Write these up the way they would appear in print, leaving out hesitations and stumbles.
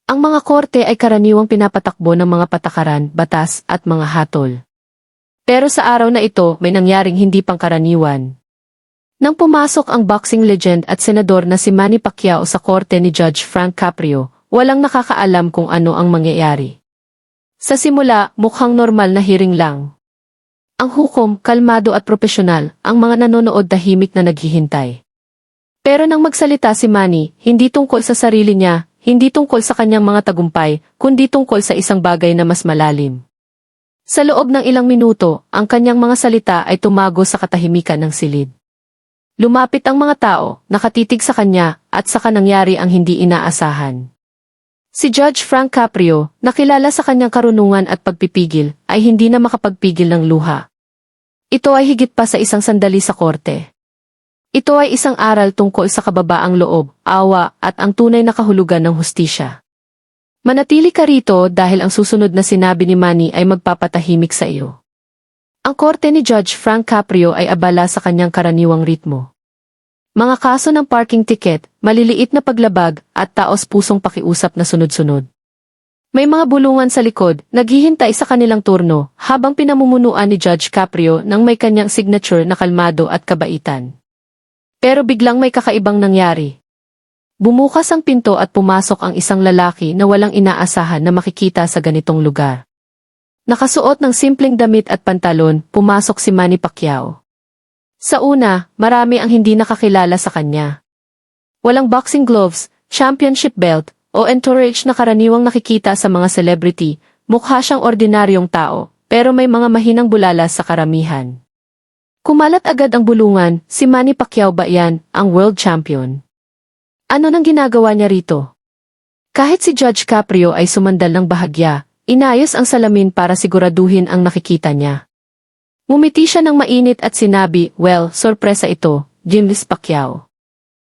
Ang mga korte ay karaniwang pinapatakbo ng mga patakaran, batas, at mga hatol. Pero sa araw na ito, may nangyaring hindi pangkaraniwan. Nang pumasok ang boxing legend at senador na si Manny Pacquiao sa korte ni Judge Frank Caprio, walang nakakaalam kung ano ang mangyayari. Sa simula, mukhang normal na hearing lang. Ang hukom, kalmado at propesyonal, ang mga nanonood tahimik na naghihintay. Pero nang magsalita si Manny, hindi tungkol sa sarili niya, hindi tungkol sa kanyang mga tagumpay, kundi tungkol sa isang bagay na mas malalim. Sa loob ng ilang minuto, ang kanyang mga salita ay tumago sa katahimikan ng silid. Lumapit ang mga tao, nakatitig sa kanya, at saka nangyari ang hindi inaasahan. Si Judge Frank Caprio, nakilala sa kanyang karunungan at pagpipigil, ay hindi na makapagpigil ng luha. Ito ay higit pa sa isang sandali sa korte. Ito ay isang aral tungkol sa kababaang loob, awa, at ang tunay na kahulugan ng hustisya. Manatili ka rito dahil ang susunod na sinabi ni Manny ay magpapatahimik sa iyo. Ang korte ni Judge Frank Caprio ay abala sa kanyang karaniwang ritmo. Mga kaso ng parking ticket, maliliit na paglabag, at taos-pusong pakiusap na sunod-sunod. May mga bulungan sa likod, naghihintay sa kanilang turno, habang pinamumunuan ni Judge Caprio nang may kanyang signature na kalmado at kabaitan. Pero biglang may kakaibang nangyari. Bumukas ang pinto at pumasok ang isang lalaki na walang inaasahan na makikita sa ganitong lugar. Nakasuot ng simpleng damit at pantalon, pumasok si Manny Pacquiao. Sa una, marami ang hindi nakakilala sa kanya. Walang boxing gloves, championship belt, o entourage na karaniwang nakikita sa mga celebrity, mukha siyang ordinaryong tao, pero may mga mahinang bulalas sa karamihan. Kumalat agad ang bulungan, si Manny Pacquiao ba yan, ang world champion? Ano nang ginagawa niya rito? Kahit si Judge Caprio ay sumandal ng bahagya, inayos ang salamin para siguraduhin ang nakikita niya. Ngumiti siya ng mainit at sinabi, well, sorpresa ito, James Pacquiao.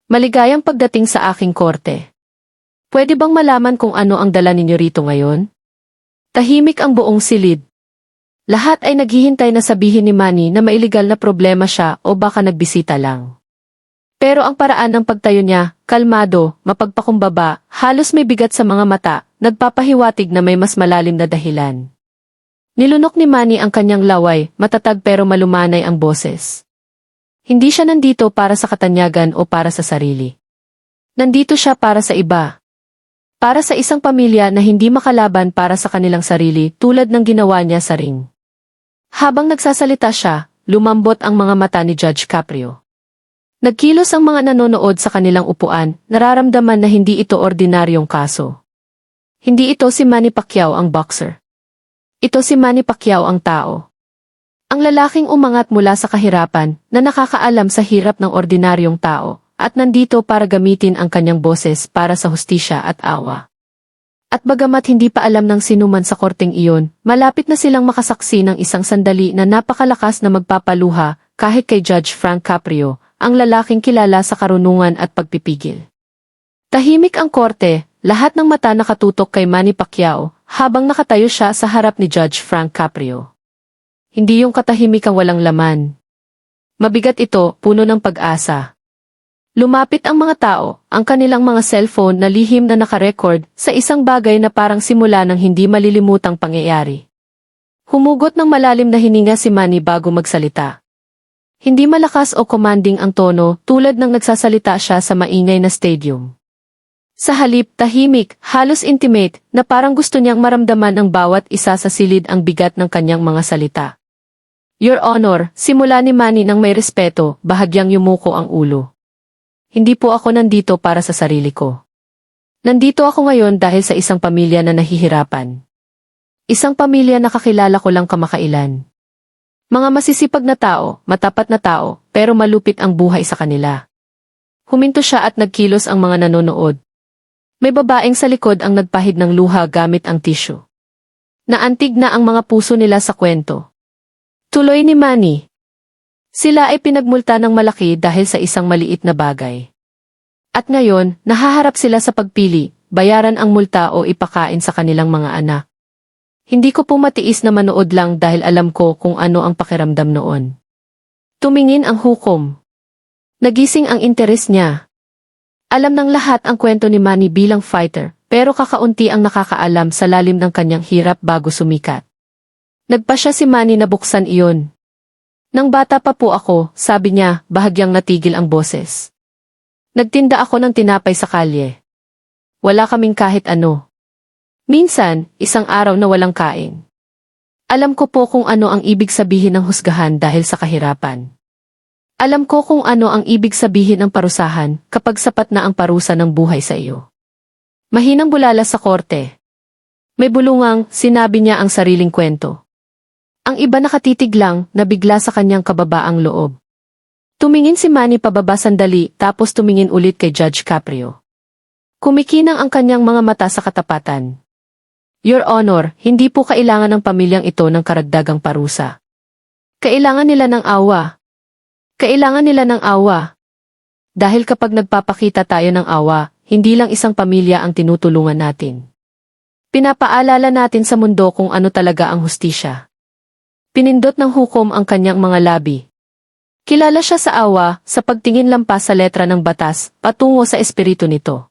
Maligayang pagdating sa aking korte. Pwede bang malaman kung ano ang dala ninyo rito ngayon? Tahimik ang buong silid. Lahat ay naghihintay na sabihin ni Manny na may illegal na problema siya o baka nagbisita lang. Pero ang paraan ng pagtayo niya, kalmado, mapagpakumbaba, halos may bigat sa mga mata, nagpapahiwatig na may mas malalim na dahilan. Nilunok ni Manny ang kanyang laway, matatag pero malumanay ang boses. Hindi siya nandito para sa katanyagan o para sa sarili. Nandito siya para sa iba. Para sa isang pamilya na hindi makalaban para sa kanilang sarili tulad ng ginawa niya sa ring. Habang nagsasalita siya, lumambot ang mga mata ni Judge Caprio. Nagkilos ang mga nanonood sa kanilang upuan, nararamdaman na hindi ito ordinaryong kaso. Hindi ito si Manny Pacquiao ang boxer. Ito si Manny Pacquiao ang tao. Ang lalaking umangat mula sa kahirapan na nakakaalam sa hirap ng ordinaryong tao at nandito para gamitin ang kanyang boses para sa hustisya at awa. At bagamat hindi pa alam ng sinuman sa korteng iyon, malapit na silang makasaksi ng isang sandali na napakalakas na magpapaluha kahit kay Judge Frank Caprio, ang lalaking kilala sa karunungan at pagpipigil. Tahimik ang korte, lahat ng mata nakatutok kay Manny Pacquiao, habang nakatayo siya sa harap ni Judge Frank Caprio. Hindi yung katahimikang walang laman. Mabigat ito, puno ng pag-asa. Lumapit ang mga tao, ang kanilang mga cellphone na lihim na nakarecord sa isang bagay na parang simula ng hindi malilimutang pangyayari. Humugot ng malalim na hininga si Manny bago magsalita. Hindi malakas o commanding ang tono tulad ng nagsasalita siya sa maingay na stadium. Sa halip, tahimik, halos intimate, na parang gusto niyang maramdaman ng bawat isa sa silid ang bigat ng kanyang mga salita. Your Honor, simula ni Manny nang may respeto, bahagyang yumuko ang ulo. Hindi po ako nandito para sa sarili ko. Nandito ako ngayon dahil sa isang pamilya na nahihirapan. Isang pamilya na kakilala ko lang kamakailan. Mga masisipag na tao, matapat na tao, pero malupit ang buhay sa kanila. Huminto siya at nagkilos ang mga nanonood. May babaeng sa likod ang nagpahid ng luha gamit ang tissue. Naantig na ang mga puso nila sa kwento. Tuloy ni Manny. Sila ay pinagmulta ng malaki dahil sa isang maliit na bagay. At ngayon, nahaharap sila sa pagpili, bayaran ang multa o ipakain sa kanilang mga anak. Hindi ko po matiis na manood lang dahil alam ko kung ano ang pakiramdam noon. Tumingin ang hukom. Nagising ang interes niya. Alam ng lahat ang kwento ni Manny bilang fighter, pero kakaunti ang nakakaalam sa lalim ng kanyang hirap bago sumikat. Nagpa siya si Manny na buksan iyon. Nang bata pa po ako, sabi niya, bahagyang natigil ang boses. Nagtinda ako ng tinapay sa kalye. Wala kaming kahit ano. Minsan, isang araw na walang kain. Alam ko po kung ano ang ibig sabihin ng husgahan dahil sa kahirapan. Alam ko kung ano ang ibig sabihin ng parusahan kapag sapat na ang parusa ng buhay sa iyo. Mahinang bulala sa korte. May bulungang, sinabi niya ang sariling kwento. Ang iba nakatitig lang, nabigla sa kanyang kababaang loob. Tumingin si Manny pababa sandali tapos tumingin ulit kay Judge Caprio. Kumikinang ang kanyang mga mata sa katapatan. Your Honor, hindi po kailangan ng pamilyang ito ng karagdagang parusa. Kailangan nila ng awa. Kailangan nila ng awa. Dahil kapag nagpapakita tayo ng awa, hindi lang isang pamilya ang tinutulungan natin. Pinapaalala natin sa mundo kung ano talaga ang hustisya. Pinindot ng hukom ang kanyang mga labi. Kilala siya sa awa, sa pagtingin lampas sa letra ng batas, patungo sa espiritu nito.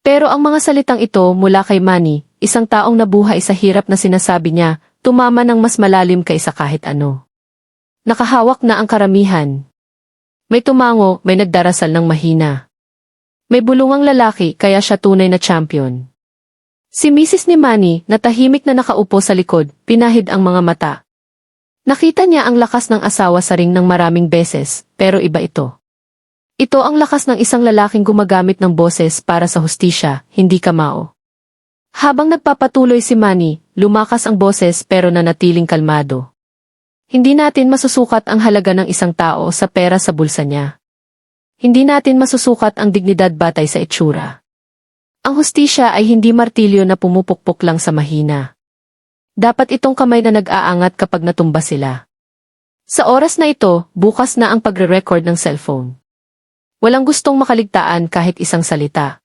Pero ang mga salitang ito mula kay Manny, isang taong nabuhay sa hirap na sinasabi niya, tumama ng mas malalim kaysa kahit ano. Nakahawak na ang karamihan. May tumango, may nagdarasal ng mahina. May bulungang lalaki kaya siya tunay na champion. Si Mrs. ni Manny, na tahimik na nakaupo sa likod, pinahid ang mga mata. Nakita niya ang lakas ng asawa sa ring ng maraming beses, pero iba ito. Ito ang lakas ng isang lalaking gumagamit ng boses para sa hustisya, hindi kamao. Habang nagpapatuloy si Manny, lumakas ang boses pero nanatiling kalmado. Hindi natin masusukat ang halaga ng isang tao sa pera sa bulsa niya. Hindi natin masusukat ang dignidad batay sa itsura. Ang hustisya ay hindi martilyo na pumupukpok lang sa mahina. Dapat itong kamay na nag-aangat kapag natumba sila. Sa oras na ito, bukas na ang pagre-record ng cellphone. Walang gustong makaligtaan kahit isang salita.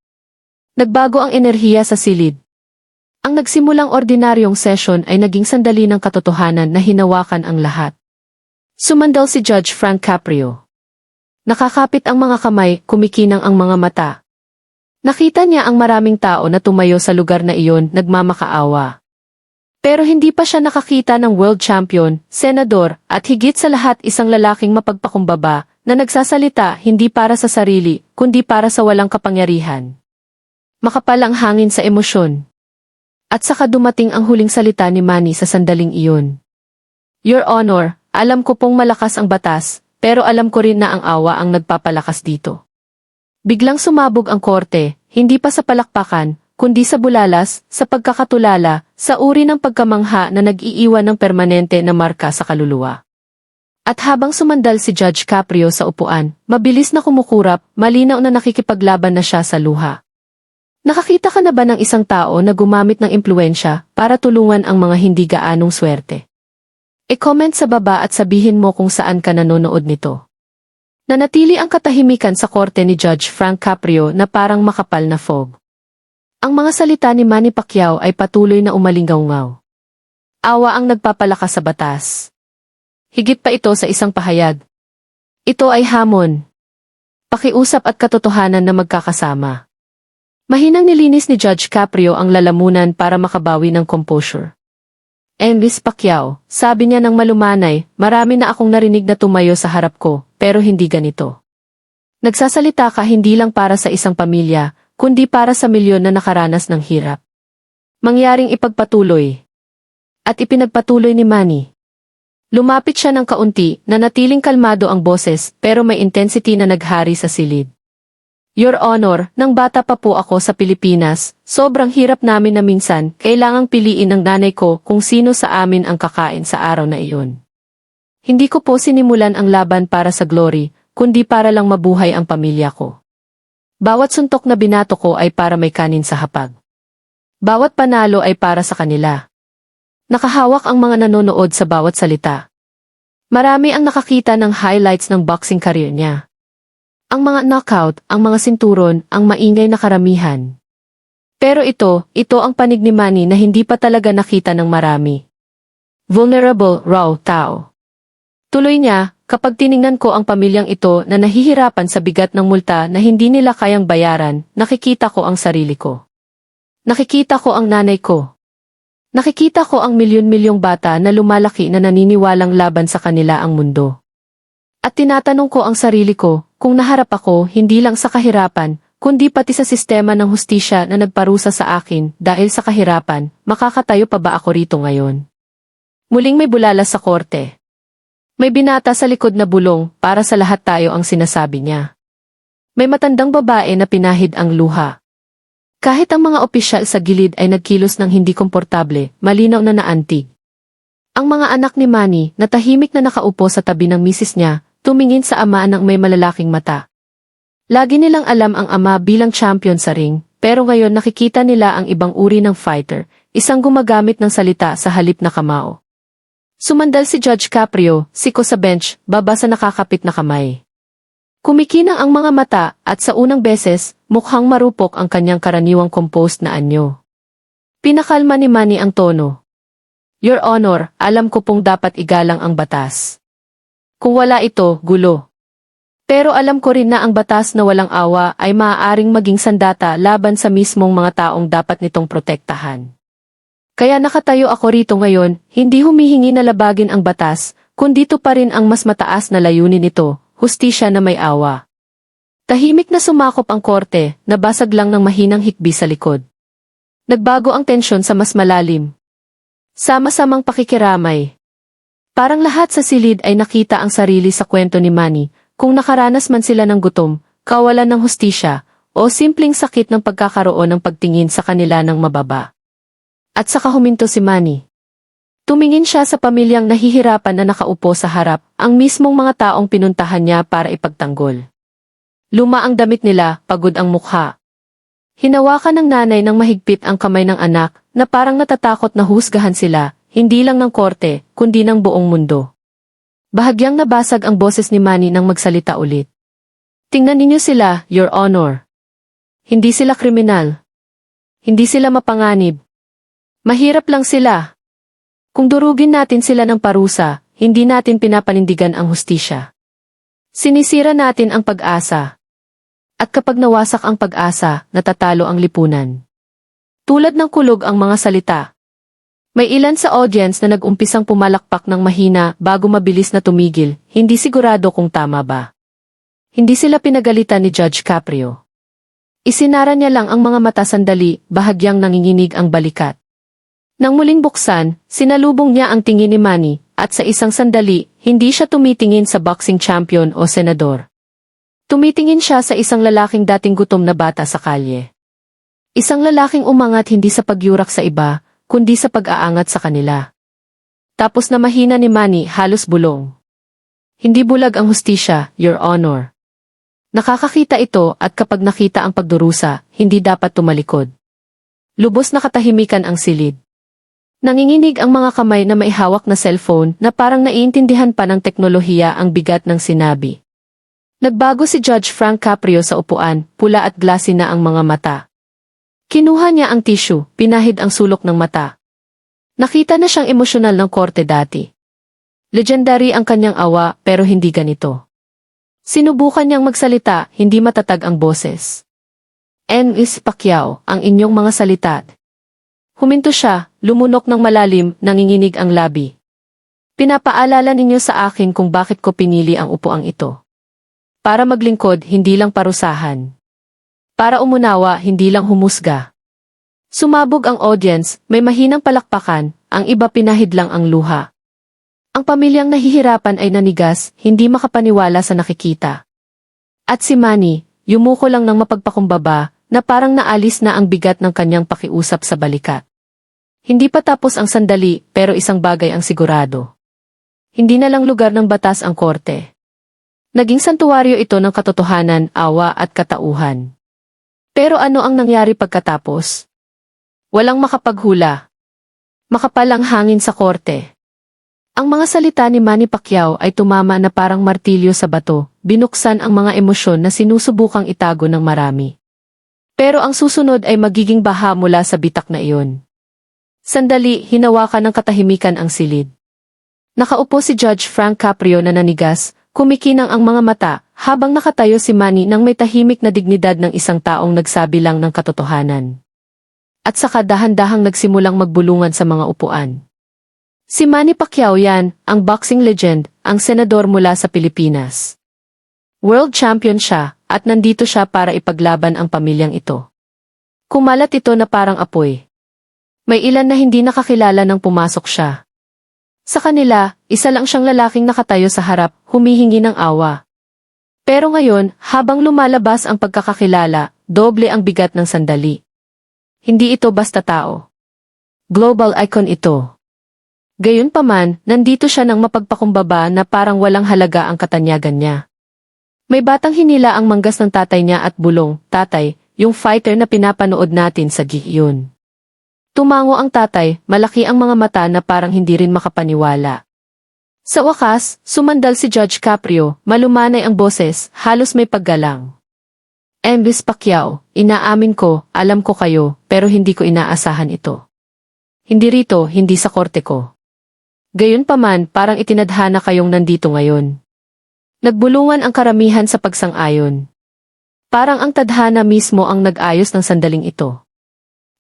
Nagbago ang enerhiya sa silid. Ang nagsimulang ordinaryong session ay naging sandali ng katotohanan na hinawakan ang lahat. Sumandal si Judge Frank Caprio. Nakakapit ang mga kamay, kumikinang ang mga mata. Nakita niya ang maraming tao na tumayo sa lugar na iyon, nagmamakaawa. Pero hindi pa siya nakakita ng world champion, senador, at higit sa lahat isang lalaking mapagpakumbaba na nagsasalita hindi para sa sarili, kundi para sa walang kapangyarihan. Makapal ang hangin sa emosyon. At saka dumating ang huling salita ni Manny sa sandaling iyon. Your Honor, alam ko pong malakas ang batas, pero alam ko rin na ang awa ang nagpapalakas dito. Biglang sumabog ang korte, hindi pa sa palakpakan, kundi sa bulalas, sa pagkakatulala, sa uri ng pagkamangha na nag-iiwan ng permanente na marka sa kaluluwa. At habang sumandal si Judge Caprio sa upuan, mabilis na kumukurap, malinaw na nakikipaglaban na siya sa luha. Nakakita ka na ba ng isang tao na gumamit ng impluensya para tulungan ang mga hindi gaanong swerte? E-comment sa baba at sabihin mo kung saan ka nanonood nito. Nanatili ang katahimikan sa korte ni Judge Frank Caprio na parang makapal na fog. Ang mga salita ni Manny Pacquiao ay patuloy na umalinggaw-ngaw. Awa ang nagpapalakas sa batas. Higit pa ito sa isang pahayag. Ito ay hamon. Pakiusap at katotohanan na magkakasama. Mahinang nilinis ni Judge Caprio ang lalamunan para makabawi ng composure. Miss Pacquiao, sabi niya ng malumanay, marami na akong narinig na tumayo sa harap ko, pero hindi ganito. Nagsasalita ka hindi lang para sa isang pamilya, kundi para sa milyon na nakaranas ng hirap. Mangyaring ipagpatuloy. At ipinagpatuloy ni Manny. Lumapit siya ng kaunti, nanatiling kalmado ang boses, pero may intensity na naghari sa silid. Your Honor, nang bata pa po ako sa Pilipinas, sobrang hirap namin na minsan, kailangang piliin ng nanay ko kung sino sa amin ang kakain sa araw na iyon. Hindi ko po sinimulan ang laban para sa glory, kundi para lang mabuhay ang pamilya ko. Bawat suntok na binato ko ay para may kanin sa hapag. Bawat panalo ay para sa kanila. Nakahawak ang mga nanonood sa bawat salita. Marami ang nakakita ng highlights ng boxing career niya. Ang mga knockout, ang mga sinturon, ang maingay na karamihan. Pero ito ang panig ni Manny na hindi pa talaga nakita ng marami. Vulnerable, raw, tao. Tuloy niya, kapag tiningnan ko ang pamilyang ito na nahihirapan sa bigat ng multa na hindi nila kayang bayaran, nakikita ko ang sarili ko. Nakikita ko ang nanay ko. Nakikita ko ang milyon-milyong bata na lumalaki na naniniwalang laban sa kanila ang mundo. At tinatanong ko ang sarili ko, kung naharap ako hindi lang sa kahirapan, kundi pati sa sistema ng hustisya na nagparusa sa akin dahil sa kahirapan, makakatayo pa ba ako rito ngayon? Muling may bulala sa korte. May binata sa likod na bulong, para sa lahat tayo ang sinasabi niya. May matandang babae na pinahid ang luha. Kahit ang mga opisyal sa gilid ay nagkilos ng hindi komportable, malinaw na naantig. Ang mga anak ni Manny, na tahimik na nakaupo sa tabi ng misis niya, tumingin sa ama ng may malalaking mata. Lagi nilang alam ang ama bilang champion sa ring, pero ngayon nakikita nila ang ibang uri ng fighter, isang gumagamit ng salita sa halip na kamao. Sumandal si Judge Caprio, siko sa bench, baba sa nakakapit na kamay. Kumikinang ang mga mata at sa unang beses, mukhang marupok ang kanyang karaniwang composed na anyo. Pinakalma ni Manny ang tono. Your Honor, alam ko pong dapat igalang ang batas. Kung wala ito, gulo. Pero alam ko rin na ang batas na walang awa ay maaaring maging sandata laban sa mismong mga taong dapat nitong protektahan. Kaya nakatayo ako rito ngayon, hindi humihingi na labagin ang batas, kundi ito pa rin ang mas mataas na layunin nito, hustisya na may awa. Tahimik na sumakop ang korte, nabasag lang ng mahinang hikbi sa likod. Nagbago ang tensyon sa mas malalim. Sama-samang pakikiramay. Parang lahat sa silid ay nakita ang sarili sa kwento ni Manny, kung nakaranas man sila ng gutom, kawalan ng hustisya, o simpleng sakit ng pagkakaroon ng pagtingin sa kanila ng mababa. At saka huminto si Manny. Tumingin siya sa pamilyang nahihirapan na nakaupo sa harap, ang mismong mga taong pinuntahan niya para ipagtanggol. Luma ang damit nila, pagod ang mukha. Hinawakan ng nanay ng mahigpit ang kamay ng anak, na parang natatakot na husgahan sila, hindi lang ng korte, kundi ng buong mundo. Bahagyang nabasag ang boses ni Manny nang magsalita ulit. Tingnan ninyo sila, Your Honor. Hindi sila kriminal. Hindi sila mapanganib. Mahirap lang sila. Kung durugin natin sila ng parusa, hindi natin pinapanindigan ang hustisya. Sinisira natin ang pag-asa. At kapag nawasak ang pag-asa, natatalo ang lipunan. Tulad ng kulog ang mga salita. May ilan sa audience na nag-umpisang pumalakpak ng mahina bago mabilis na tumigil, hindi sigurado kung tama ba. Hindi sila pinagalitan ni Judge Caprio. Isinara niya lang ang mga mata sandali, bahagyang nanginginig ang balikat. Nang muling buksan, sinalubong niya ang tingin ni Manny, at sa isang sandali, hindi siya tumitingin sa boxing champion o senador. Tumitingin siya sa isang lalaking dating gutom na bata sa kalye. Isang lalaking umangat hindi sa pagyurak sa iba, kundi sa pag-aangat sa kanila. Tapos na mahina ni Manny halos bulong. Hindi bulag ang hustisya, Your Honor. Nakakakita ito at kapag nakita ang pagdurusa, hindi dapat tumalikod. Lubos na katahimikan ang silid. Nanginginig ang mga kamay na may hawak na cellphone na parang naiintindihan pa ng teknolohiya ang bigat ng sinabi. Nagbago si Judge Frank Caprio sa upuan, pula at glassy na ang mga mata. Kinuha niya ang tissue, pinahid ang sulok ng mata. Nakita na siyang emosyonal ng korte dati. Legendary ang kanyang awa pero hindi ganito. Sinubukan niyang magsalita, hindi matatag ang boses. N.S. Pacquiao, ang inyong mga salita. Huminto siya, lumunok ng malalim, nanginginig ang labi. Pinapaalala ninyo sa akin kung bakit ko pinili ang upuang ito. Para maglingkod, hindi lang parusahan. Para umunawa, hindi lang humusga. Sumabog ang audience, may mahinang palakpakan, ang iba pinahid lang ang luha. Ang pamilyang nahihirapan ay nanigas, hindi makapaniwala sa nakikita. At si Manny, yumuko lang ng mapagpakumbaba, na parang naalis na ang bigat ng kanyang pakiusap sa balikat. Hindi pa tapos ang sandali, pero isang bagay ang sigurado. Hindi na lang lugar ng batas ang korte. Naging santuwaryo ito ng katotohanan, awa at katauhan. Pero ano ang nangyari pagkatapos? Walang makapaghula. Makapal ang hangin sa korte. Ang mga salita ni Manny Pacquiao ay tumama na parang martilyo sa bato, binuksan ang mga emosyon na sinusubukang itago ng marami. Pero ang susunod ay magiging baha mula sa bitak na iyon. Sandali, hinawakan ng katahimikan ang silid. Nakaupo si Judge Frank Caprio na nanigas, kumikinang ang mga mata, habang nakatayo si Manny nang may tahimik na dignidad ng isang taong nagsabi lang ng katotohanan. at saka dahan-dahang nagsimulang magbulungan sa mga upuan. Si Manny Pacquiao yan, ang boxing legend, ang senador mula sa Pilipinas. World champion siya, at nandito siya para ipaglaban ang pamilyang ito. Kumalat ito na parang apoy. May ilan na hindi nakakilala nang pumasok siya. Sa kanila, isa lang siyang lalaking nakatayo sa harap, humihingi ng awa. Pero ngayon, habang lumalabas ang pagkakakilala, doble ang bigat ng sandali. Hindi ito basta tao. Global icon ito. Gayunpaman, nandito siya nang mapagpakumbaba na parang walang halaga ang katanyagan niya. May batang hinila ang manggas ng tatay niya at bulong, "Tatay, yung fighter na pinapanood natin sa yun." Tumango ang tatay, malaki ang mga mata na parang hindi rin makapaniwala. Sa wakas, sumandal si Judge Caprio, malumanay ang boses, halos may paggalang. Miss Pacquiao, inaamin ko, alam ko kayo, pero hindi ko inaasahan ito. Hindi rito, hindi sa korte ko. Gayunpaman, parang itinadhana kayong nandito ngayon. Nagbulungan ang karamihan sa pagsang-ayon. Parang ang tadhana mismo ang nag-ayos ng sandaling ito.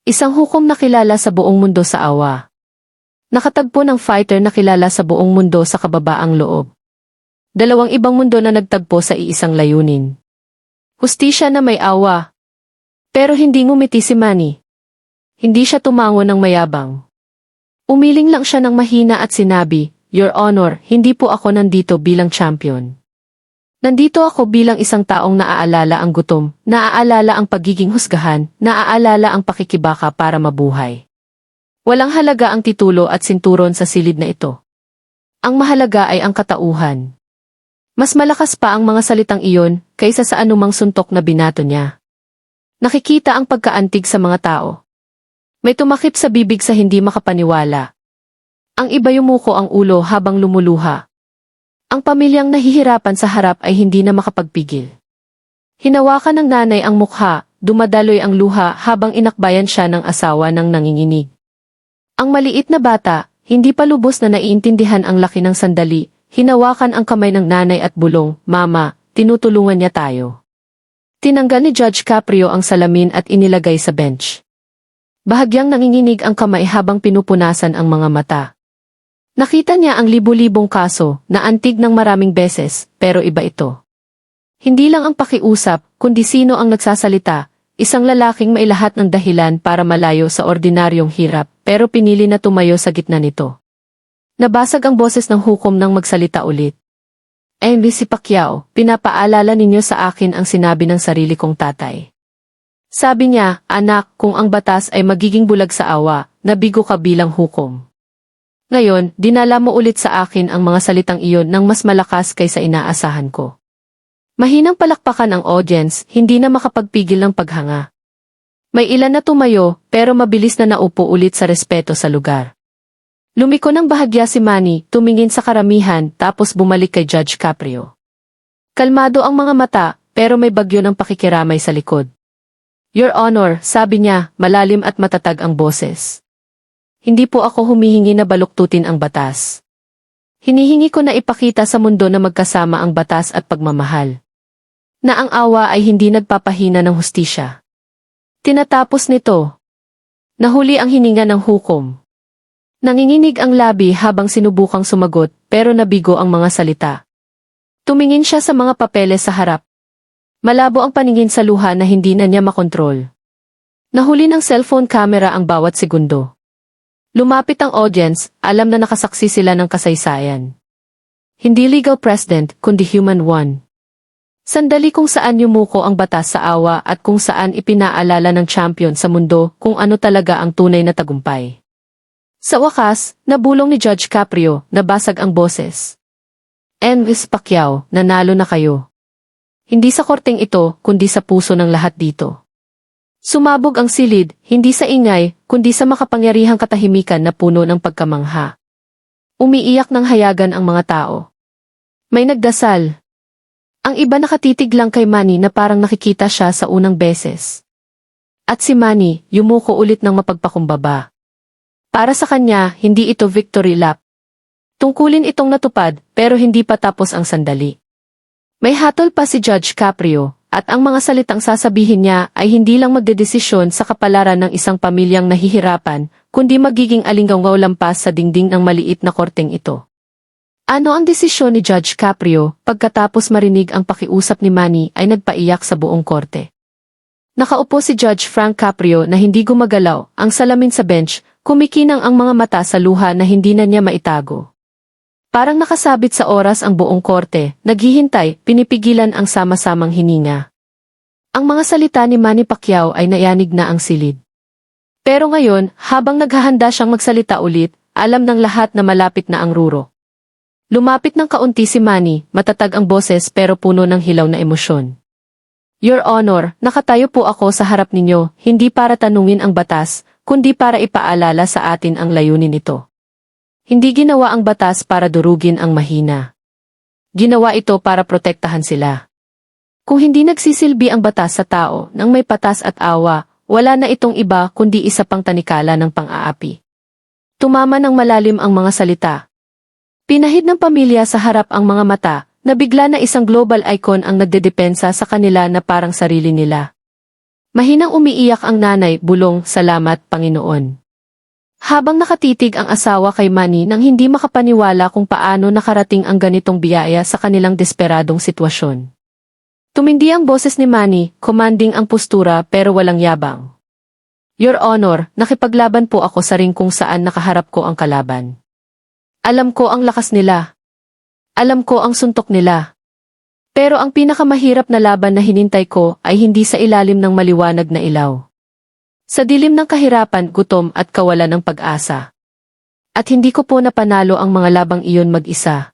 Isang hukom na kilala sa buong mundo sa awa. Nakatagpo ng fighter na kilala sa buong mundo sa kababaang loob. Dalawang ibang mundo na nagtagpo sa iisang layunin. Hustisya na may awa. Pero hindi ngumiti si Manny. Hindi siya tumango ng mayabang. Umiling lang siya ng mahina at sinabi, "Your Honor, hindi po ako nandito bilang champion. Nandito ako bilang isang taong naaalala ang gutom, naaalala ang pagiging husgahan, naaalala ang pakikibaka para mabuhay. Walang halaga ang titulo at sinturon sa silid na ito. Ang mahalaga ay ang katauhan." Mas malakas pa ang mga salitang iyon kaysa sa anumang suntok na binato niya. Nakikita ang pagkaantig sa mga tao. May tumakip sa bibig sa hindi makapaniwala. Ang iba yumuko ang ulo habang lumuluha. Ang pamilyang nahihirapan sa harap ay hindi na makapagpigil. Hinawakan ng nanay ang mukha, dumadaloy ang luha habang inakbayan siya ng asawa ng nanginginig. Ang maliit na bata, hindi pa lubos na naiintindihan ang laki ng sandali, hinawakan ang kamay ng nanay at bulong, "Mama, tinutulungan niya tayo." Tinanggal ni Judge Caprio ang salamin at inilagay sa bench. Bahagyang nanginginig ang kamay habang pinupunasan ang mga mata. Nakita niya ang libu-libong kaso na antig ng maraming beses, pero iba ito. Hindi lang ang pakiusap, kundi sino ang nagsasalita, isang lalaking may lahat ng dahilan para malayo sa ordinaryong hirap, pero pinili na tumayo sa gitna nito. Nabasag ang boses ng hukom nang magsalita ulit. Miss Pacquiao, pinapaalala ninyo sa akin ang sinabi ng sarili kong tatay. Sabi niya, "Anak, kung ang batas ay magiging bulag sa awa, nabigo ka bilang hukom." Ngayon, dinala mo ulit sa akin ang mga salitang iyon ng mas malakas kaysa inaasahan ko. Mahinang palakpakan ang audience, hindi na makapagpigil ng paghanga. May ilan na tumayo, pero mabilis na naupo ulit sa respeto sa lugar. Lumiko ng bahagya si Manny, tumingin sa karamihan, tapos bumalik kay Judge Caprio. Kalmado ang mga mata, pero may bagyo ng pakikiramay sa likod. "Your Honor," sabi niya, malalim at matatag ang boses. "Hindi po ako humihingi na baluktutin ang batas. Hinihingi ko na ipakita sa mundo na magkasama ang batas at pagmamahal. Na ang awa ay hindi nagpapahina ng hustisya." Tinatapos nito. Nahuli ang hininga ng hukom. Nanginginig ang labi habang sinubukang sumagot, pero nabigo ang mga salita. Tumingin siya sa mga papeles sa harap. Malabo ang paningin sa luha na hindi na niya makontrol. Nahuli ng cellphone camera ang bawat segundo. Lumapit ang audience, alam na nakasaksi sila ng kasaysayan. Hindi legal precedent, kundi human one. Sandali kung saan yumuko ang batas sa awa at kung saan ipinaalala ng champion sa mundo kung ano talaga ang tunay na tagumpay. Sa wakas, nabulong ni Judge Caprio, nabasag ang boses. Miss Pacquiao, nanalo na kayo. Hindi sa korteng ito, kundi sa puso ng lahat dito. Sumabog ang silid, hindi sa ingay, kundi sa makapangyarihang katahimikan na puno ng pagkamangha. Umiiyak ng hayagan ang mga tao. May nagdasal. Ang iba nakatitig lang kay Manny na parang nakikita siya sa unang beses. At si Manny, yumuko ulit ng mapagpakumbaba. Para sa kanya, hindi ito victory lap. Tungkulin itong natupad, pero hindi pa tapos ang sandali. May hatol pa si Judge Caprio, at ang mga salitang sasabihin niya ay hindi lang magdedesisyon sa kapalaran ng isang pamilyang nahihirapan, kundi magiging alinggaw lampas sa dingding ng maliit na korteng ito. Ano ang desisyon ni Judge Caprio pagkatapos marinig ang pakiusap ni Manny ay nagpaiyak sa buong korte? Nakaupo si Judge Frank Caprio na hindi gumagalaw, ang salamin sa bench, kumikinang ang mga mata sa luha na hindi na niya maitago. Parang nakasabit sa oras ang buong korte, naghihintay, pinipigilan ang sama-samang hininga. Ang mga salita ni Manny Pacquiao ay nayanig na ang silid. Pero ngayon, habang naghahanda siyang magsalita ulit, alam ng lahat na malapit na ang ruro. Lumapit ng kaunti si Manny, matatag ang boses pero puno ng hilaw na emosyon. Your Honor, nakatayo po ako sa harap ninyo, hindi para tanungin ang batas, kundi para ipaalala sa atin ang layunin nito. Hindi ginawa ang batas para durugin ang mahina. Ginawa ito para protektahan sila. Kung hindi nagsisilbi ang batas sa tao nang may patas at awa, wala na itong iba kundi isa pang tanikala ng pang-aapi. Tumama ng malalim ang mga salita. Pinahid ng pamilya sa harap ang mga mata, na bigla na isang global icon ang nagdedepensa sa kanila na parang sarili nila. Mahinang umiiyak ang nanay, bulong, "Salamat, Panginoon." Habang nakatitig ang asawa kay Manny nang hindi makapaniwala kung paano nakarating ang ganitong biyaya sa kanilang desperadong sitwasyon. Tumindi ang boses ni Manny, commanding ang postura pero walang yabang. Your Honor, nakipaglaban po ako sa ring kung saan nakaharap ko ang kalaban. Alam ko ang lakas nila. Alam ko ang suntok nila. Pero ang pinakamahirap na laban na hinintay ko ay hindi sa ilalim ng maliwanag na ilaw. Sa dilim ng kahirapan, gutom at kawalan ng pag-asa. At hindi ko po napanalo ang mga labang iyon mag-isa.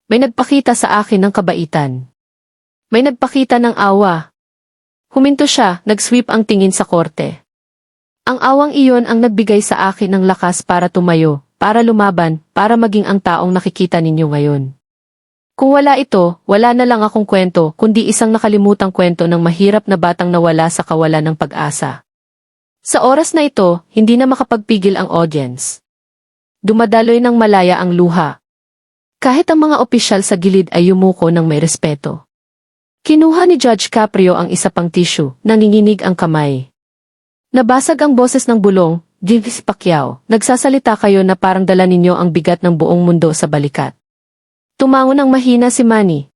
May nagpakita sa akin ng kabaitan. May nagpakita ng awa. Huminto siya, nag-sweep ang tingin sa korte. Ang awang iyon ang nagbigay sa akin ng lakas para tumayo, para lumaban, para maging ang taong nakikita ninyo ngayon. Kung wala ito, wala na lang akong kwento, kundi isang nakalimutang kwento ng mahirap na batang nawala sa kawalan ng pag-asa. Sa oras na ito, hindi na makapagpigil ang audience. Dumadaloy ng malaya ang luha. Kahit ang mga opisyal sa gilid ay yumuko ng may respeto. Kinuha ni Judge Caprio ang isa pang tissue, nanginginig ang kamay. Nabasag ang boses ng bulong, "Judge Pacquiao, nagsasalita kayo na parang dala ninyo ang bigat ng buong mundo sa balikat." Tumango ng mahina si Manny.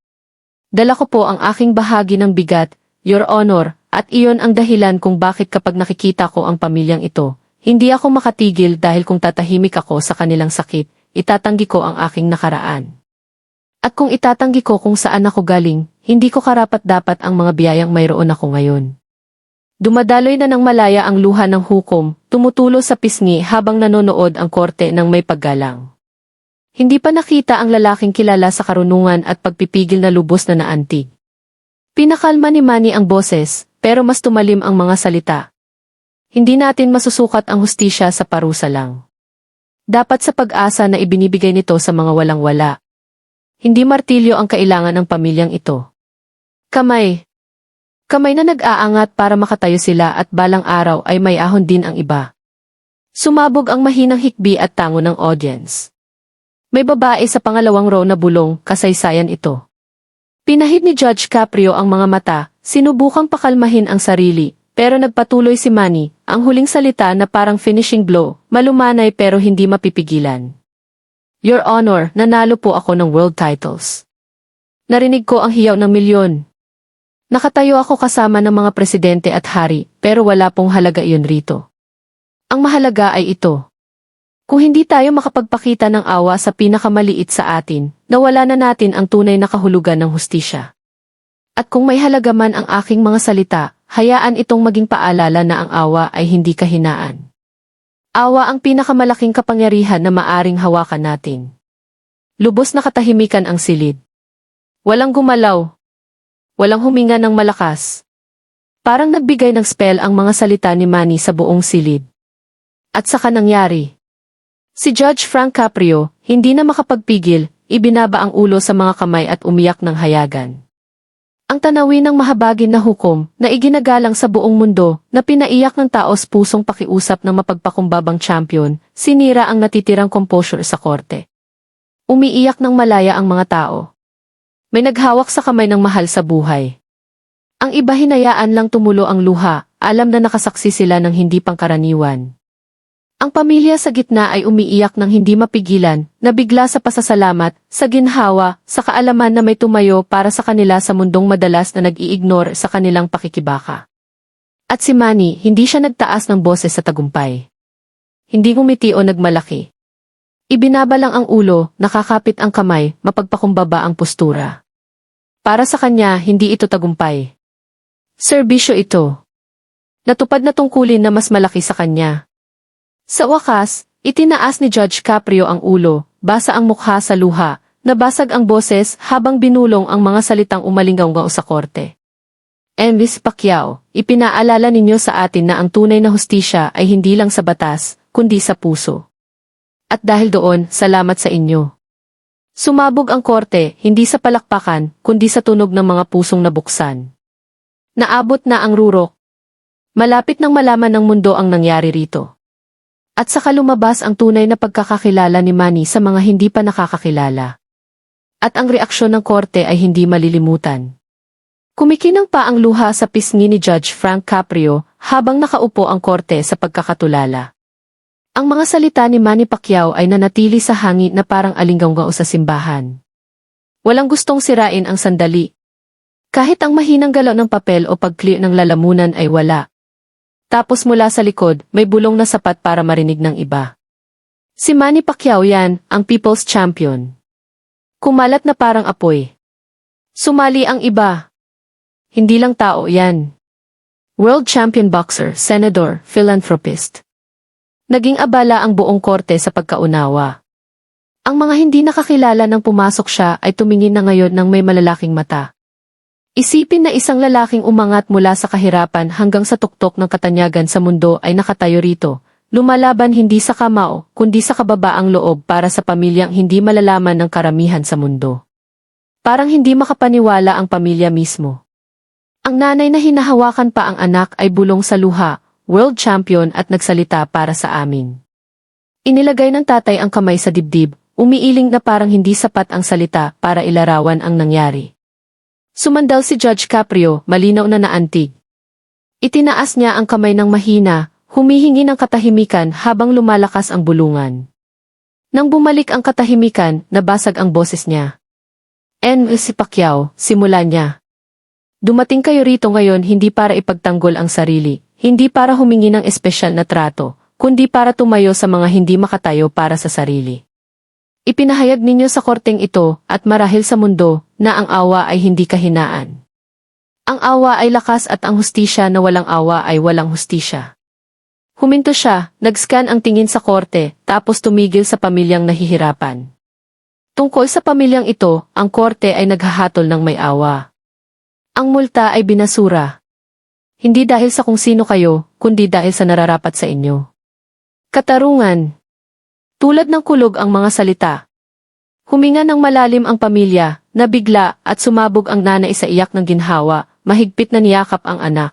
"Dala ko po ang aking bahagi ng bigat, Your Honor, at iyon ang dahilan kung bakit kapag nakikita ko ang pamilyang ito, hindi ako makatigil dahil kung tatahimik ako sa kanilang sakit, itatanggi ko ang aking nakaraan. At kung itatanggi ko kung saan ako galing, hindi ko karapat-dapat ang mga biyayang mayroon ako ngayon." Dumadaloy na ng malaya ang luha ng hukom, tumutulo sa pisngi habang nanonood ang korte ng may paggalang. Hindi pa nakita ang lalaking kilala sa karunungan at pagpipigil na lubos na naantig. Pinakalma ni Manny ang boses, pero mas tumalim ang mga salita. Hindi natin masusukat ang hustisya sa parusa lang. Dapat sa pag-asa na ibinibigay nito sa mga walang-wala. Hindi martilyo ang kailangan ng pamilyang ito. Kamay. Kamay na nag-aangat para makatayo sila at balang araw ay may ahon din ang iba. Sumabog ang mahinang hikbi at tango ng audience. May babae sa pangalawang row na bulong, kasaysayan ito. Pinahid ni Judge Caprio ang mga mata, sinubukang pakalmahin ang sarili, pero nagpatuloy si Manny, ang huling salita na parang finishing blow, malumanay pero hindi mapipigilan. Your Honor, nanalo po ako ng world titles. Narinig ko ang hiyaw ng milyon. Nakatayo ako kasama ng mga presidente at hari, pero wala pong halaga iyon rito. Ang mahalaga ay ito. Kung hindi tayo makapagpakita ng awa sa pinakamaliit sa atin, nawala na natin ang tunay na kahulugan ng hustisya. At kung may halaga man ang aking mga salita, hayaan itong maging paalala na ang awa ay hindi kahinaan. Awa ang pinakamalaking kapangyarihan na maaring hawakan natin. Lubos na katahimikan ang silid. Walang gumalaw. Walang huminga ng malakas. Parang nagbigay ng spell ang mga salita ni Manny sa buong silid. At saka nangyari. Si Judge Frank Caprio, hindi na makapagpigil, ibinaba ang ulo sa mga kamay at umiyak ng hayagan. Ang tanawin ng mahabagin na hukom, na iginagalang sa buong mundo, na pinaiyak ng taos pusong pakiusap ng mapagpakumbabang champion, sinira ang natitirang composure sa korte. Umiiyak ng malaya ang mga tao. May naghawak sa kamay ng mahal sa buhay. Ang iba hinayaan lang tumulo ang luha, alam na nakasaksi sila ng hindi pangkaraniwan. Ang pamilya sa gitna ay umiiyak ng hindi mapigilan, nabigla sa pasasalamat, sa ginhawa, sa kaalaman na may tumayo para sa kanila sa mundong madalas na nag-iignore sa kanilang pakikibaka. At si Manny, hindi siya nagtaas ng boses sa tagumpay. Hindi ngumiti o nagmalaki. Ibinaba lang ang ulo, nakakapit ang kamay, mapagpakumbaba ang postura. Para sa kanya, hindi ito tagumpay. Serbisyo ito. Natupad na tungkulin na mas malaki sa kanya. Sa wakas, itinaas ni Judge Caprio ang ulo, basa ang mukha sa luha, nabasag ang boses habang binulong ang mga salitang umalingaw sa korte. Miss Pacquiao, ipinaalala ninyo sa atin na ang tunay na hustisya ay hindi lang sa batas, kundi sa puso. At dahil doon, salamat sa inyo. Sumabog ang korte, hindi sa palakpakan, kundi sa tunog ng mga pusong nabuksan. Naabot na ang rurok. Malapit nang malaman ng mundo ang nangyari rito. At saka lumabas ang tunay na pagkakakilala ni Manny sa mga hindi pa nakakakilala. At ang reaksyon ng korte ay hindi malilimutan. Kumikinang pa ang luha sa pisngi ni Judge Frank Caprio habang nakaupo ang korte sa pagkakatulala. Ang mga salita ni Manny Pacquiao ay nanatili sa hangin na parang alingaw sa simbahan. Walang gustong sirain ang sandali. Kahit ang mahinang galaw ng papel o pag-clear ng lalamunan ay wala. Tapos mula sa likod, may bulong na sapat para marinig ng iba. Si Manny Pacquiao yan, ang People's Champion. Kumalat na parang apoy. Sumali ang iba. Hindi lang tao yan. World Champion Boxer, Senador, Philanthropist. Naging abala ang buong korte sa pagkaunawa. Ang mga hindi nakakilala nang pumasok siya ay tumingin na ngayon ng may malalaking mata. Isipin na isang lalaking umangat mula sa kahirapan hanggang sa tuktok ng katanyagan sa mundo ay nakatayo rito, lumalaban hindi sa kamao, kundi sa kababaang loob para sa pamilyang hindi malalaman ng karamihan sa mundo. Parang hindi makapaniwala ang pamilya mismo. Ang nanay na hinahawakan pa ang anak ay bulong sa luha, world champion at nagsalita para sa amin. Inilagay ng tatay ang kamay sa dibdib, umiiling na parang hindi sapat ang salita para ilarawan ang nangyari. Sumandal si Judge Caprio, malinaw na naantig. Itinaas niya ang kamay ng mahina, humihingi ng katahimikan habang lumalakas ang bulungan. Nang bumalik ang katahimikan, nabasag ang boses niya. Si Pacquiao, simula niya. Dumating kayo rito ngayon hindi para ipagtanggol ang sarili, hindi para humingi ng espesyal na trato, kundi para tumayo sa mga hindi makatayo para sa sarili. Ipinahayag ninyo sa korteng ito, at marahil sa mundo, na ang awa ay hindi kahinaan. Ang awa ay lakas at ang hustisya na walang awa ay walang hustisya. Huminto siya, nag-scan ang tingin sa korte, tapos tumigil sa pamilyang nahihirapan. Tungkol sa pamilyang ito, ang korte ay naghahatol ng may awa. Ang multa ay binasura. Hindi dahil sa kung sino kayo, kundi dahil sa nararapat sa inyo. Katarungan. Tulad ng kulog ang mga salita. Huminga ng malalim ang pamilya, nabigla at sumabog ang nanay sa iyak ng ginhawa, mahigpit na niyakap ang anak.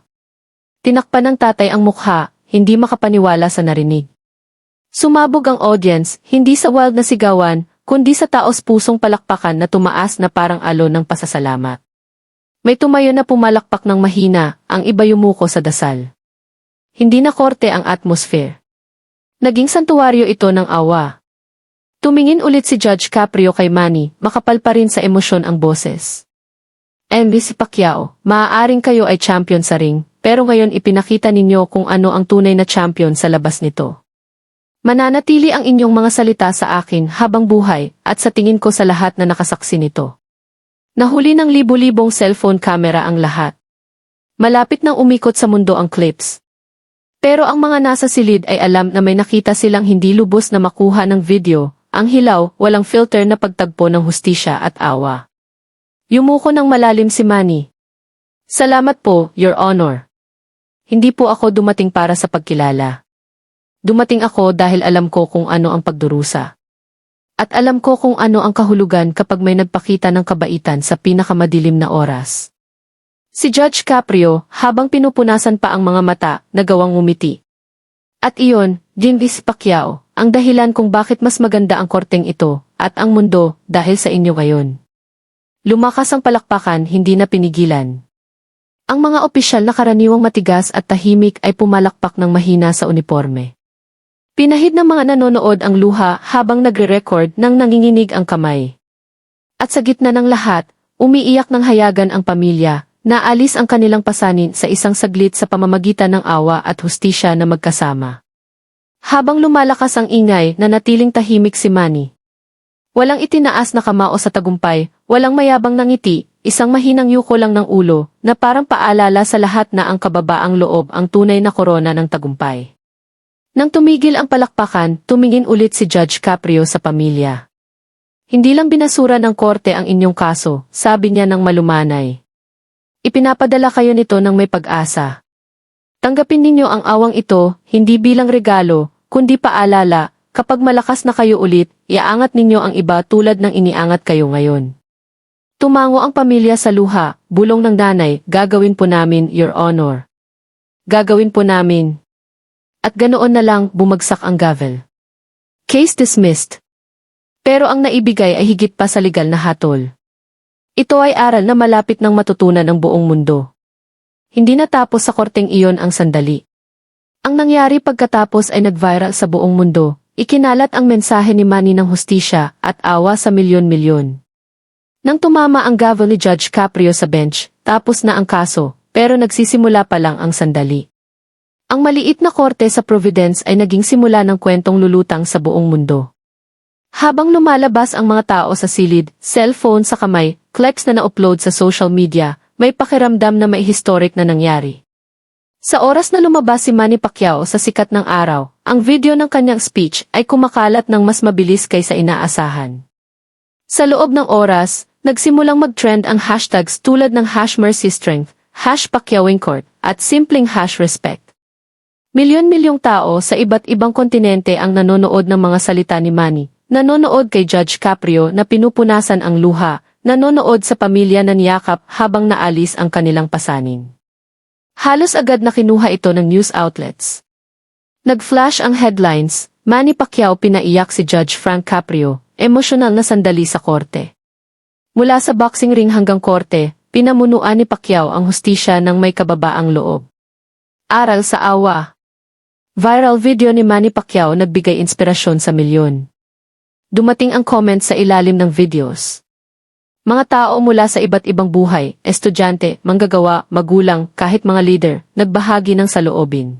Tinakpan ng tatay ang mukha, hindi makapaniwala sa narinig. Sumabog ang audience, hindi sa wild na sigawan, kundi sa taos-pusong palakpakan na tumaas na parang alon ng pasasalamat. May tumayo na pumalakpak ng mahina, ang iba yumuko sa dasal. Hindi na korte ang atmosphere. Naging santuwaryo ito ng awa. Tumingin ulit si Judge Caprio kay Manny, makapal pa rin sa emosyon ang boses. Si Pacquiao, maaaring kayo ay champion sa ring, pero ngayon ipinakita ninyo kung ano ang tunay na champion sa labas nito. Mananatili ang inyong mga salita sa akin habang buhay, at sa tingin ko sa lahat na nakasaksi nito. Nahuli ng libu-libong cellphone camera ang lahat. Malapit nang umikot sa mundo ang clips. Pero ang mga nasa silid ay alam na may nakita silang hindi lubos na makuha ng video, ang hilaw, walang filter na pagtagpo ng hustisya at awa. Yumuko ng malalim si Manny. Salamat po, Your Honor. Hindi po ako dumating para sa pagkilala. Dumating ako dahil alam ko kung ano ang pagdurusa. At alam ko kung ano ang kahulugan kapag may nagpakita ng kabaitan sa pinakamadilim na oras. Si Judge Caprio, habang pinupunasan pa ang mga mata, nagawang ngumiti. At iyon, si Pacquiao, ang dahilan kung bakit mas maganda ang korteng ito, at ang mundo, dahil sa inyo ngayon. Lumakas ang palakpakan, hindi na pinigilan. Ang mga opisyal na karaniwang matigas at tahimik ay pumalakpak ng mahina sa uniforme. Pinahid ng mga nanonood ang luha habang nagre-record nang nanginginig ang kamay. At sa gitna ng lahat, umiiyak ng hayagan ang pamilya, naalis ang kanilang pasanin sa isang saglit sa pamamagitan ng awa at hustisya na magkasama. Habang lumalakas ang ingay, nanatiling tahimik si Manny. Walang itinaas na kamao sa tagumpay, walang mayabang na ngiti, isang mahinang yuko lang ng ulo, na parang paalala sa lahat na ang kababaang loob ang tunay na korona ng tagumpay. Nang tumigil ang palakpakan, tumingin ulit si Judge Caprio sa pamilya. Hindi lang binasura ng korte ang inyong kaso, sabi niya ng malumanay. Ipinapadala kayo nito ng may pag-asa. Tanggapin ninyo ang awang ito, hindi bilang regalo, kundi paalala. Kapag malakas na kayo ulit, iaangat ninyo ang iba tulad ng iniangat kayo ngayon. Tumango ang pamilya sa luha, bulong ng nanay, gagawin po namin, Your Honor. Gagawin po namin. At ganoon na lang, bumagsak ang gavel. Case dismissed. Pero ang naibigay ay higit pa sa legal na hatol. Ito ay aral na malapit ng matutunan ng buong mundo. Hindi natapos sa korteng iyon ang sandali. Ang nangyari pagkatapos ay nag-viral sa buong mundo. Ikinalat ang mensahe ni Manny ng hustisya at awa sa milyon-milyon. Nang tumama ang gavel ni Judge Caprio sa bench, tapos na ang kaso, pero nagsisimula pa lang ang sandali. Ang maliit na korte sa Providence ay naging simula ng kwentong lulutang sa buong mundo. Habang lumalabas ang mga tao sa silid, cellphone sa kamay, clips na na-upload sa social media, may pakiramdam na may historic na nangyari. Sa oras na lumabas si Manny Pacquiao sa sikat ng araw, ang video ng kanyang speech ay kumakalat ng mas mabilis kaysa inaasahan. Sa loob ng oras, nagsimulang mag-trend ang hashtags tulad ng #MercyStrength, #PacquiaoInCourt, at simpleng #Respect. Milyon-milyong tao sa iba't ibang kontinente ang nanonood ng mga salita ni Manny, nanonood kay Judge Caprio na pinupunasan ang luha, nanonood sa pamilya na niyakap habang naalis ang kanilang pasanin. Halos agad na kinuha ito ng news outlets. Nag-flash ang headlines, Manny Pacquiao pinaiyak si Judge Frank Caprio, emosyonal na sandali sa korte. Mula sa boxing ring hanggang korte, pinamunuan ni Pacquiao ang hustisya ng may kababaang loob. Aral sa awa. Viral video ni Manny Pacquiao nagbigay inspirasyon sa milyon. Dumating ang comments sa ilalim ng videos. Mga tao mula sa iba't ibang buhay, estudyante, manggagawa, magulang, kahit mga leader, nagbahagi ng saloobin.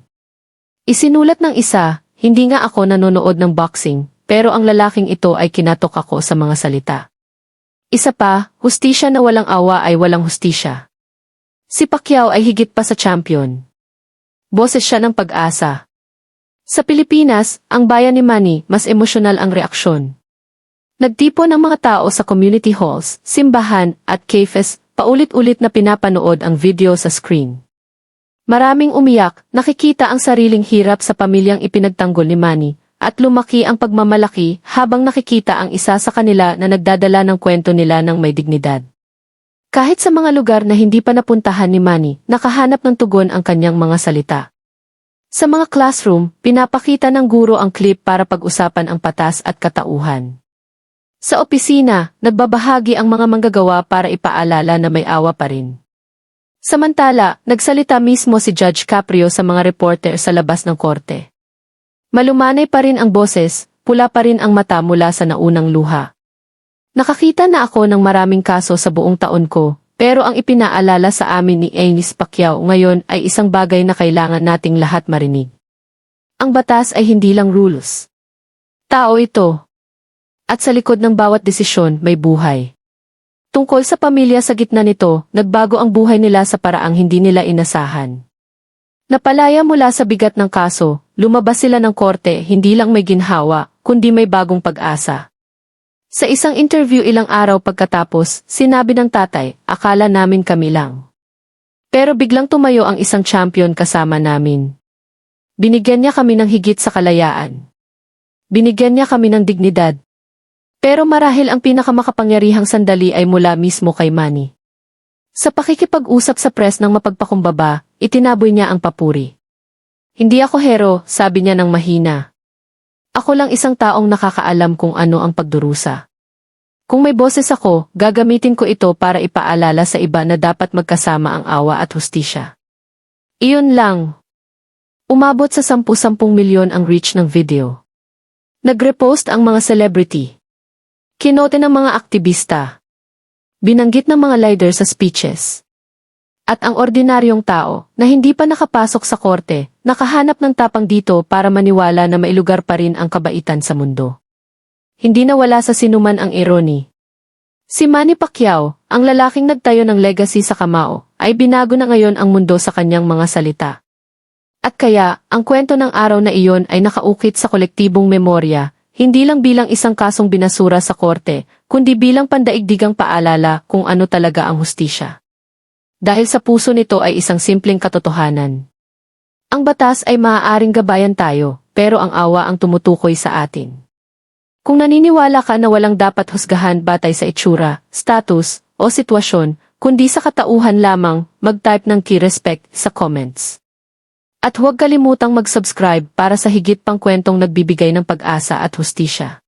Isinulat ng isa, hindi nga ako nanonood ng boxing, pero ang lalaking ito ay kinatok ako sa mga salita. Isa pa, hustisya na walang awa ay walang hustisya. Si Pacquiao ay higit pa sa champion. Boses siya ng pag-asa. Sa Pilipinas, ang bayan ni Manny, mas emosyonal ang reaksyon. Nagtipon ang mga tao sa community halls, simbahan, at cafes, paulit-ulit na pinapanood ang video sa screen. Maraming umiyak, nakikita ang sariling hirap sa pamilyang ipinagtanggol ni Manny, at lumaki ang pagmamalaki habang nakikita ang isa sa kanila na nagdadala ng kwento nila ng may dignidad. Kahit sa mga lugar na hindi pa napuntahan ni Manny, nakahanap ng tugon ang kanyang mga salita. Sa mga classroom, pinapakita ng guro ang clip para pag-usapan ang patas at katauhan. Sa opisina, nagbabahagi ang mga manggagawa para ipaalala na may awa pa rin. Samantala, nagsalita mismo si Judge Caprio sa mga reporter sa labas ng korte. Malumanay pa rin ang boses, pula pa rin ang mata mula sa naunang luha. Nakakita na ako ng maraming kaso sa buong taon ko, pero ang ipinaalala sa amin ni Manny Pacquiao ngayon ay isang bagay na kailangan nating lahat marinig. Ang batas ay hindi lang rules. Tao ito. At sa likod ng bawat desisyon may buhay. Tungkol sa pamilya sa gitna nito, nagbago ang buhay nila sa paraang hindi nila inasahan. Napalaya mula sa bigat ng kaso, lumabas sila ng korte hindi lang may ginhawa, kundi may bagong pag-asa. Sa isang interview ilang araw pagkatapos, sinabi ng tatay, akala namin kami lang. Pero biglang tumayo ang isang champion kasama namin. Binigyan niya kami ng higit sa kalayaan. Binigyan niya kami ng dignidad. Pero marahil ang pinakamakapangyarihang sandali ay mula mismo kay Manny. Sa pakikipag-usap sa press ng mapagpakumbaba, itinaboy niya ang papuri. Hindi ako hero, sabi niya ng mahina. Ako lang isang taong nakakaalam kung ano ang pagdurusa. Kung may boses ako, gagamitin ko ito para ipaalala sa iba na dapat magkasama ang awa at hustisya. Iyon lang. Umabot sa 10 milyon ang reach ng video. Nag-repost ang mga celebrity. Kinote ng mga aktivista. Binanggit ng mga leader sa speeches. At ang ordinaryong tao, na hindi pa nakapasok sa korte, nakahanap ng tapang dito para maniwala na mailugar pa rin ang kabaitan sa mundo. Hindi nawala sa sinuman ang irony. Si Manny Pacquiao, ang lalaking nagtayo ng legacy sa kamao, ay binago na ngayon ang mundo sa kanyang mga salita. At kaya, ang kwento ng araw na iyon ay nakaukit sa kolektibong memorya, hindi lang bilang isang kasong binasura sa korte, kundi bilang pandaigdigang paalala kung ano talaga ang hustisya. Dahil sa puso nito ay isang simpleng katotohanan. Ang batas ay maaaring gabayan tayo, pero ang awa ang tumutukoy sa atin. Kung naniniwala ka na walang dapat husgahan batay sa itsura, status, o sitwasyon, kundi sa katauhan lamang, mag-type ng key respect sa comments. At huwag kalimutang mag-subscribe para sa higit pang kwentong nagbibigay ng pag-asa at hustisya.